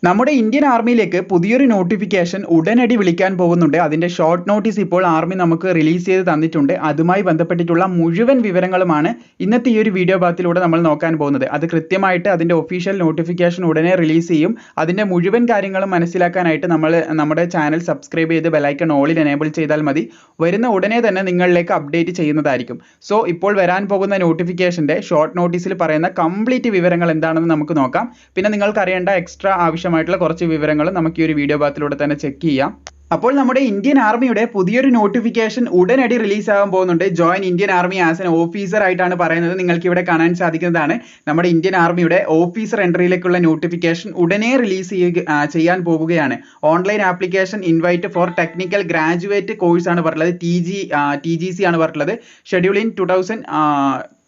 നമ്മുടെ ഇന്ത്യൻ ആർമിയിലേക്ക് പുതിയൊരു നോട്ടിഫിക്കേഷൻ ഉടനടി വിളിക്കാൻ പോകുന്നുണ്ട്. അതിന്റെ ഷോർട്ട് നോട്ടീസ് ഇപ്പോൾ ആർമി നമുക്ക് റിലീസ് ചെയ്ത് തന്നിട്ടുണ്ട്. അതുമായി ബന്ധപ്പെട്ടിട്ടുള്ള മുഴുവൻ വിവരങ്ങളുമാണ് ഇന്നത്തെ ഈ ഒരു വീഡിയോ ഭാഗത്തിലൂടെ നമ്മൾ നോക്കാൻ പോകുന്നത്. അത് കൃത്യമായിട്ട് അതിന്റെ ഒഫീഷ്യൽ നോട്ടിഫിക്കേഷൻ ഉടനെ റിലീസ് ചെയ്യും. അതിന്റെ മുഴുവൻ കാര്യങ്ങളും മനസ്സിലാക്കാനായിട്ട് നമ്മൾ നമ്മുടെ ചാനൽ സബ്സ്ക്രൈബ് ചെയ്ത് ബെലൈക്കൺ ഓളിൽ എനേബിൾ ചെയ്താൽ മതി. വരുന്ന ഉടനെ തന്നെ നിങ്ങളിലേക്ക് അപ്ഡേറ്റ് ചെയ്യുന്നതായിരിക്കും. സോ ഇപ്പോൾ വരാൻ പോകുന്ന നോട്ടിഫിക്കേഷന്റെ ഷോർട്ട് നോട്ടീസിൽ പറയുന്ന കംപ്ലീറ്റ് വിവരങ്ങൾ എന്താണെന്ന് നമുക്ക് നോക്കാം. പിന്നെ നിങ്ങൾക്ക് അറിയേണ്ട എക്സ്ട്രാ ആവശ്യമായിട്ടുള്ള കുറച്ച് വിവരങ്ങൾ നമുക്ക് ഈ ഒരു വീഡിയോ ഭാഗത്തിലൂടെ തന്നെ ചെക്ക് ചെയ്യാം. അപ്പോൾ നമ്മുടെ ഇന്ത്യൻ ആർമിയുടെ പുതിയൊരു നോട്ടിഫിക്കേഷൻ ഉടനടി റിലീസ് ആകാൻ പോകുന്നുണ്ട്. Join Indian army as an officer ആയിട്ടാണ് പറയുന്നത്. നിങ്ങൾക്ക് ഇവിടെ കാണാൻ സാധിക്കുന്നതാണ് നമ്മുടെ ഇന്ത്യൻ ആർമിയുടെ ഓഫീസർ എൻട്രിയിലേക്കുള്ള നോട്ടിഫിക്കേഷൻ ഉടനെ റിലീസ് ചെയ്യാൻ പോവുകയാണ്. Online application invite for technical graduate course ആണ് പറഞ്ഞത്. TGC ആണ് പറഞ്ഞത്. ഷെഡ്യൂൾ ഇൻ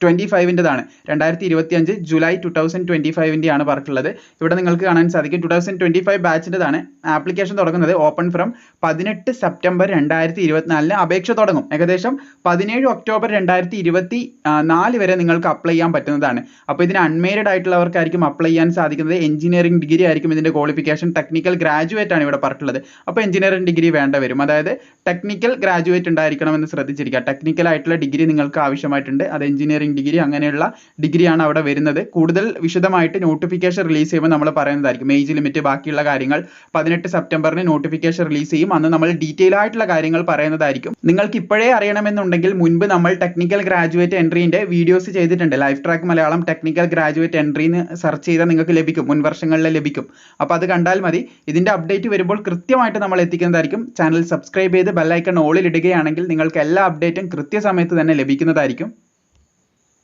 2025-താണ് 2025 ജൂലൈ 2025 ആണ് പറഞ്ഞിട്ടുള്ളത്. ഇവിടെ നിങ്ങൾക്ക് കാണാൻ സാധിക്കും 2025 ബാച്ചിൻ്റെതാണ്. ആപ്ലിക്കേഷൻ തുടങ്ങുന്നത് ഓപ്പൺ ഫ്രം 18 സെപ്റ്റംബർ 2024 അപേക്ഷ തുടങ്ങും. ഏകദേശം 17 ഒക്ടോബർ 2024 വരെ നിങ്ങൾക്ക് അപ്ലൈ ചെയ്യാൻ പറ്റുന്നതാണ്. അപ്പോൾ ഇതിന് അൺമേരിഡ് ആയിട്ടുള്ളവർക്കായിരിക്കും അപ്ലൈ ചെയ്യാൻ സാധിക്കുന്നത്. എഞ്ചിനീയറിംഗ് ഡിഗ്രി ആയിരിക്കും ഇതിന്റെ ക്വാളിഫിക്കേഷൻ. ടെക്നിക്കൽ ഗ്രാജുവേറ്റ് ആണ് ഇവിടെ പറഞ്ഞിട്ടുള്ളത്. അപ്പോൾ എഞ്ചിനീയറിംഗ് ഡിഗ്രി വേണ്ട വരും. അതായത് ടെക്നിക്കൽ ഗ്രാജുവേറ്റ് ഉണ്ടായിരിക്കണമെന്ന് ശ്രദ്ധിച്ചിരിക്കുക. ടെക്നിക്കൽ ആയിട്ടുള്ള ഡിഗ്രി നിങ്ങൾക്ക് ആവശ്യമായിട്ടുണ്ട്. അത് എഞ്ചിനീയറിംഗ് ഡിഗ്രി അങ്ങനെയുള്ള ഡിഗ്രിയാണ് അവിടെ വരുന്നത്. കൂടുതൽ വിശദമായിട്ട് നോട്ടിഫിക്കേഷൻ റിലീസ് ചെയ്യുമ്പോൾ നമ്മൾ പറയുന്നതായിരിക്കും. ഏജ് ലിമിറ്റ് ബാക്കിയുള്ള കാര്യങ്ങൾ 18 സെപ്റ്റംബറിന് നോട്ടിഫിക്കേഷൻ റിലീസ് ചെയ്യും. അന്ന് നമ്മൾ ഡീറ്റെയിൽ ആയിട്ടുള്ള കാര്യങ്ങൾ പറയുന്നതായിരിക്കും. നിങ്ങൾക്ക് ഇപ്പോഴേ അറിയണമെന്നുണ്ടെങ്കിൽ മുൻപ് നമ്മൾ ടെക്നിക്കൽ ഗ്രാജുവേറ്റ് എൻട്രീന്റെ വീഡിയോസ് ചെയ്തിട്ടുണ്ട്. Life track Malayalam technical graduate entry എന്ന് സെർച്ച് ചെയ്താൽ നിങ്ങൾക്ക് ലഭിക്കും. മുൻ വർഷങ്ങളിൽ ലഭിക്കും. അപ്പോൾ അത് കണ്ടാൽ മതി. ഇതിന്റെ അപ്ഡേറ്റ് വരുമ്പോൾ കൃത്യമായിട്ട് നമ്മൾ എത്തിക്കുന്നതായിരിക്കും. ചാനൽ സബ്സ്ക്രൈബ് ചെയ്ത് ബെൽ ഐക്കൺ ഓളിൽ ഇടുകയാണെങ്കിൽ നിങ്ങൾക്ക് എല്ലാ അപ്ഡേറ്റും കൃത്യസമയത്ത് തന്നെ ലഭിക്കുന്നതായിരിക്കും.